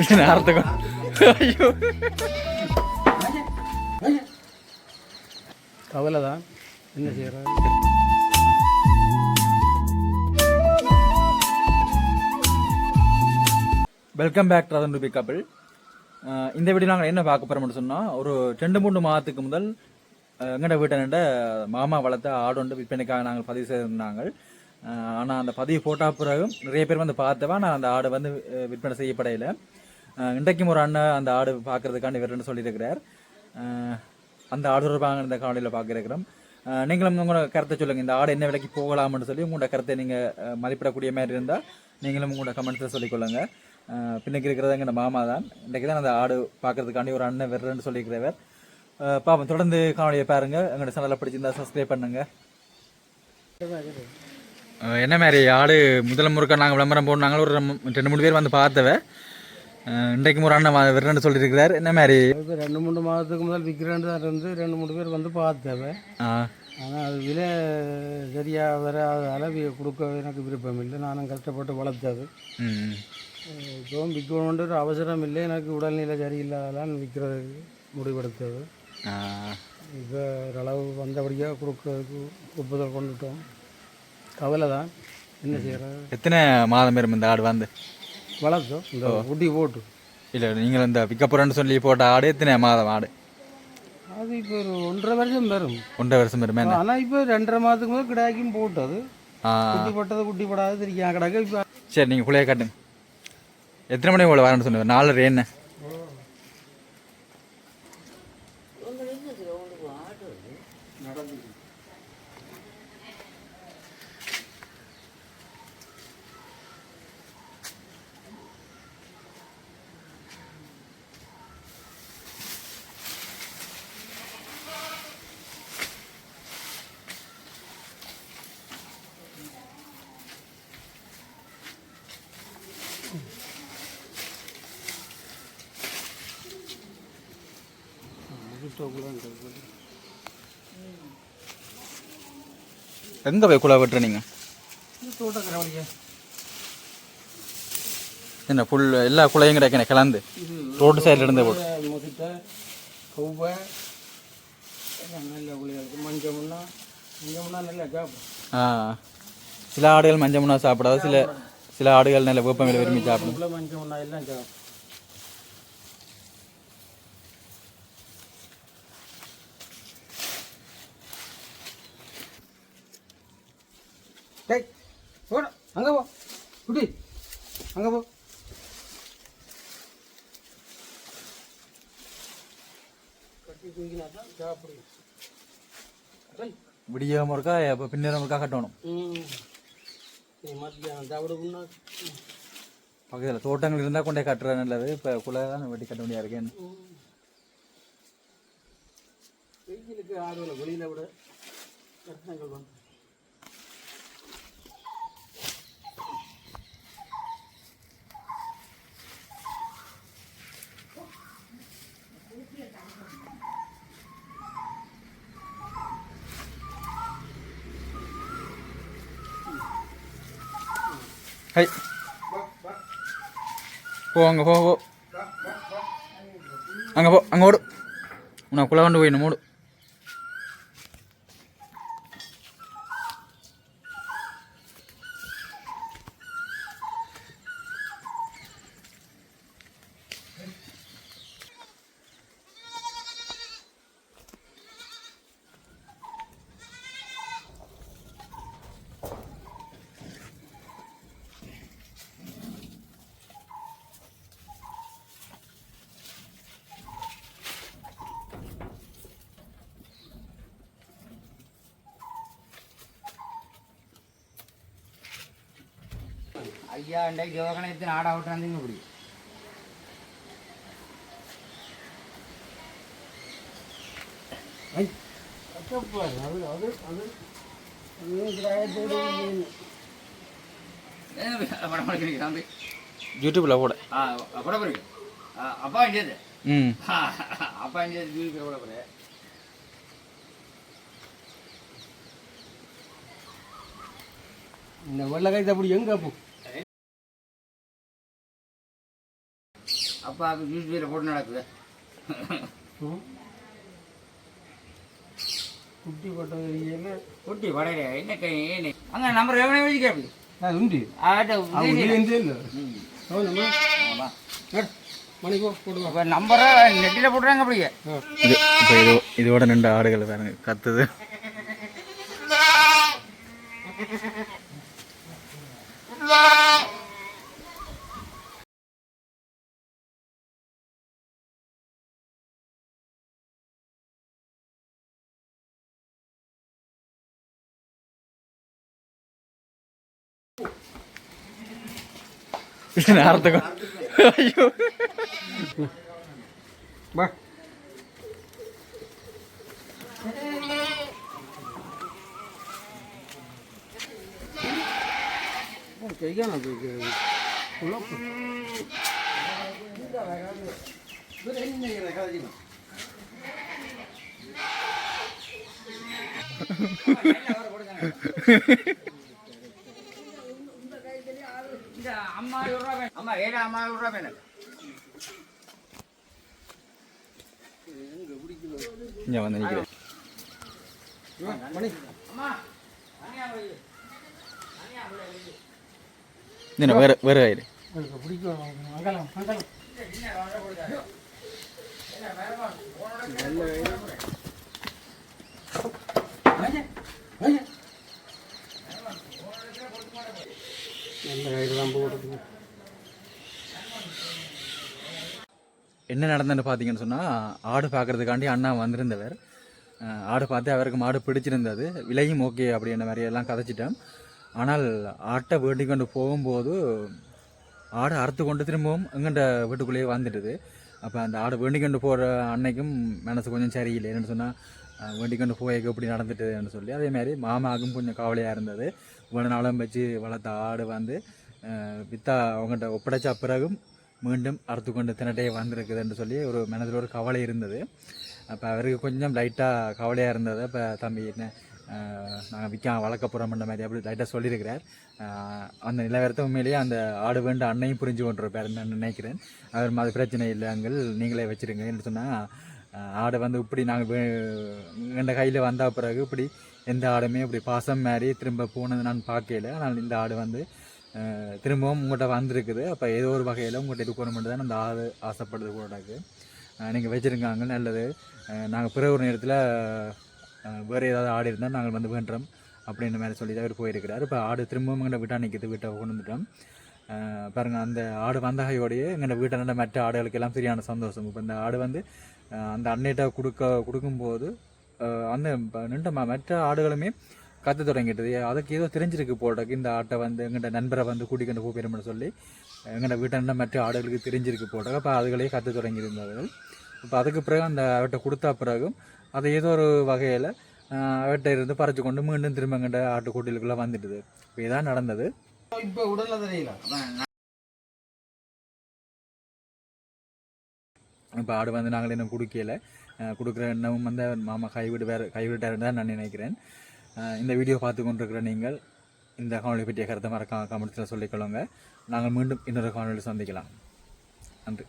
நேரத்துக்கு ஐயோ கவலை தான் என்ன செய்யறது. வெல்கம் பேக் டு அதன் ரூபி கபிள். இந்த வீடியோ நாங்கள் என்ன பார்க்க போகிறோம்னு சொன்னால், ஒரு 2-3 மாதத்துக்கு முதல் எங்கள்ட வீட்டை மாமா வளர்த்த ஆடு ஒன்று விற்பனைக்காக நாங்கள் பதிவு செய்திருந்தாங்க. ஆனால் அந்த பதிவு போட்டா பிறகு நிறைய பேர் வந்து பார்த்தவா நான் அந்த ஆடு வந்து விற்பனை செய்யப்படையில். இன்றைக்கும் ஒரு அண்ணன் அந்த ஆடு பார்க்கறதுக்காண்டி வரணும்னு சொல்லியிருக்கிறார். அந்த ஆடு தொடர்பாக இந்த காணொலியில் பார்க்க இருக்கிறோம். நீங்களும் உங்களோட கருத்தை சொல்லுங்கள், இந்த ஆடு என்ன விலைக்கு போகலாம்னு சொல்லி உங்களோட கருத்தை நீங்கள் மதிப்பிடக்கூடிய மாதிரி இருந்தால் நீங்களும் உங்களோட கமெண்ட்ஸில் சொல்லிக்கொள்ளுங்க. பின்னுக்கு இருக்கிறது எங்கள் மாமா தான். இன்றைக்கு தான் அந்த ஆடு பார்க்கறதுக்காண்டி ஒரு அண்ணன் வரணுன்னு சொல்லியிருக்கிறவர். பாப்போம், தொடர்ந்து காணொலியை பாருங்கள். எங்களோட சேனலை பிடிச்சிருந்தா சப்ஸ்கிரைப் பண்ணுங்கள். என்ன மாதிரி ஆடு முதல் முறுக்க நாங்கள் விளம்பரம் போனாங்க, ஒரு 2-3 பேர் வந்து பார்த்தவ. இன்றைக்கு ஒரு அண்ணன் வரணுன்னு சொல்லியிருக்கிறார். என்ன மாதிரி 2-3 மாதத்துக்கு முதல் விற்கிறேன்னு தான் இருந்து 2-3 பேர் வந்து பார்த்தவ. ஆனால் அது விலை சரியாக வராதால கொடுக்க எனக்கு விருப்பம் இல்லை. நானும் கஷ்டப்பட்டு வளர்த்தது. இப்போவும் விற்கணுன்ற ஒரு அவசரம் இல்லை. எனக்கு உடல்நிலை சரியில்லாதான் விற்கிறதுக்கு முடிவெடுத்தது. இப்போ ஓரளவு வந்தபடியாக கொடுக்கறதுக்கு ஒப்புதல் கொண்டுட்டோம். கவலை தான் என்ன செய்யறது. எத்தனை மாதம் பெறும் இந்த ஆடு வந்து வளர்த்தோம்? இந்த குட்டி போட்டு இல்லை, நீங்கள் இந்த பிக்கப்புறன்னு சொல்லி போட்ட ஆடு எத்தனை மாதம் ஆடு? அது இப்போ ஒரு 1.5 வருஷம் வரும். 1.5 வருஷம் வருமே. ஆனால் இப்போ 2.5 மாதத்துக்கு முதல் கிடாய்க்கும் போட்டது. குட்டி போட்டது குட்டி போடாது தெரியும் கிடாக்கு. இப்போ சரி, நீங்கள் பிள்ளைய காட்டுங்க. எத்தனை மணி போல வரேன்னு சொன்னீங்க? 4 என்ன எங்கே போய் குழா வெட்டுற நீங்கள்? என்ன ஃபுல் எல்லா குழையும் கிடைக்கணும் கலந்து ரோடு சைடில் இருந்தே போட்டு சில ஆடுகள் மஞ்சள் முன்னா சாப்பிடாது, சில ஆடுகள் நல்ல வேப்பமையில விரும்பி சாப்பிடும். மஞ்சள் முன்னா எல்லாம் சாப்பிடும். அங்க போ குட்டி, அங்க போ. விடியாம இருக்கா இப்போ பின்னேரம் இருக்கா கட்டணும். பக்கத்தில் தோட்டங்கள் இருந்தால் கொண்டே கட்டுற நல்லது. இப்போ குலை தான் வெட்டி கட்ட முடியாது இருக்கேன்னு. வெயிலுக்கு ஆடுகளை வெளியில விட கட்டணங்கள் வந்து ஹை போ, அங்கே போ போ, அங்கே போ, அங்கே ஓடு. உன்னை குலை கொண்டு போயிடணும் மூடு. ஐயா இன்றைக்கு ஜோகணத்தில் ஆட விட்டாந்தீங்க இப்படி. யூடியூப்ல போட அப்பா இண்டியது அப்பா இண்டியது கூட இந்த வெள்ளை கை அப்படி எங்க அப்போ அப்பா ஜூஸ் பீரை போட்டு நடக்குது. குட்டி போட்ட ஏரியால குட்டி வடையில என்ன அங்கே நம்பர் எவனே வச்சுக்க அப்படி உண்டு ஆட்ட இல்லை மணிக்கோ போடுவோம். இப்போ நம்பரை நெட்டில் போட்டுறாங்க அப்படியே. இப்போ இதோட 2 ஆடுகள் பாருங்க கத்துது. நேரத்துக்கு ஐயோ வா கைகான அம்மா அம்மா ஏழு அம்மா ரூபா வேணும். இங்கே வந்து நிற்கிறேன். என்ன வேறு ஆயிரு பிடிக்கும் மங்களம் மங்களம் என்ன நடந்ததுன்னு பார்த்தீங்கன்னு சொன்னால் ஆடு பார்க்குறதுக்காண்டி அண்ணா வந்திருந்தவர். ஆடு பார்த்து அவருக்கு மாடு பிடிச்சிருந்தது, விலையும் ஓகே அப்படின்ற மாதிரி எல்லாம் கதைச்சிட்டோம். ஆனால் ஆட்டை வேண்டி கொண்டு போகும்போது ஆடு அறுத்து கொண்டு திரும்பவும் எங்கள்கிட்ட வீட்டுக்குள்ளேயே வந்துடுது. அப்போ அந்த ஆடு வேண்டி கொண்டு போகிற அன்னைக்கும் மனசு கொஞ்சம் சரியில்லை. என்னென்னு சொன்னால் வேண்டி கொண்டு போய்க்கு இப்படி நடந்துட்டுன்னு சொல்லி அதேமாதிரி மாமாவுக்கும் கொஞ்சம் கவலையாக இருந்தது. இவ்வளோ நாளும் வச்சு வளர்த்த ஆடு வந்து விற்றா அவங்கள்ட்ட ஒப்படைச்சா பிறகும் மீண்டும் அறுத்து கொண்டு தினட்டே வந்திருக்குதுன்னு சொல்லி ஒரு மனதில் ஒரு கவலை இருந்தது. அப்போ அவருக்கு கொஞ்சம் லைட்டாக கவலையாக இருந்தது. அப்போ தம்பி என்ன நாங்கள் விற்க வளர்க்க போகிறோம்ன்ற மாதிரி அப்படி லைட்டாக சொல்லியிருக்கிறார். அந்த நிலவரத்தை உண்மையிலேயே அந்த ஆடு வேண்ட அன்னையும் புரிஞ்சு கொண்டிருப்பார் நான் நினைக்கிறேன். அவர் அது பிரச்சனை இல்லை, அங்கே நீங்களே வச்சுருங்க என்று சொன்னால் ஆடை வந்து இப்படி நாங்கள் எங்கள் கையில் வந்த பிறகு இப்படி எந்த ஆடுமே இப்படி பாசம் மாதிரி திரும்ப போனது நான் பார்க்கல. ஆனால் இந்த ஆடு வந்து திரும்பவும் உங்கள்கிட்ட வந்திருக்குது. அப்போ ஏதோ ஒரு வகையில் உங்கள்கிட்ட இருக்கணுமென்று தான் அந்த ஆடு ஆசைப்படுது கூடக்கு. நீங்கள் வச்சுருக்காங்க நல்லது. நாங்கள் பிற ஒரு நேரத்தில் வேறு ஏதாவது ஆடு இருந்தால் நாங்கள் வந்து வேண்டுறோம் அப்படின்ற மாதிரி சொல்லி தான் அவர் போயிருக்கிறார். இப்போ ஆடு திரும்பவும் எங்கள்கிட்ட வீட்டை நிற்கிது, வீட்டை கொண்டு வந்துட்டோம். பாருங்கள், அந்த ஆடு வந்தகையோடையே எங்கள் வீட்டை நல்ல மற்ற ஆடுகளுக்கெல்லாம் சரியான சந்தோஷம். இப்போ இந்த ஆடு வந்து அந்த அன்னையிட்ட கொடுக்கும்போது அந்த நின்ற மற்ற ஆடுகளுமே கற்று தொடங்கிட்டது. அதுக்கு ஏதோ தெரிஞ்சிருக்கு போட்டக்கு இந்த ஆட்டை வந்து எங்கள்கிட்ட நண்பரை வந்து கூட்டிக்கொண்டு போயிடும்னு சொல்லி எங்கள்கிட்ட வீட்டை மற்ற ஆடுகளுக்கு தெரிஞ்சிருக்கு போட்டக்கு. அப்போ அதுகளே கற்று தொடங்கியிருந்தார்கள். இப்போ அதுக்கு பிறகு அந்த அவர்கிட்ட கொடுத்தா பிறகும் அதை ஏதோ ஒரு வகையில் அவர்கிட்ட இருந்து பறிச்சு கொண்டு மீண்டும் திரும்ப எங்கள்கிட்ட ஆட்டுக்கூட்டிலுக்குள்ளே வந்துட்டுது. இப்போ இதான் நடந்தது. இப்போ உடனே தெரியல. இப்போ ஆடு வந்து நாங்கள் இன்னும் கொடுக்கல, கொடுக்குற எண்ணமும் வந்து மாமா கைவிட்டாருன்னு தான் நான் நினைக்கிறேன். இந்த வீடியோ பார்த்து கொண்டிருக்கிற நீங்கள் இந்த காணொலி பற்றிய கருத்தை மறக்காம கமெண்ட்ஸில் சொல்லிக்கொள்ளுங்க. நாங்கள் மீண்டும் இன்னொரு காணொலியில் சந்திக்கலாம். நன்றி.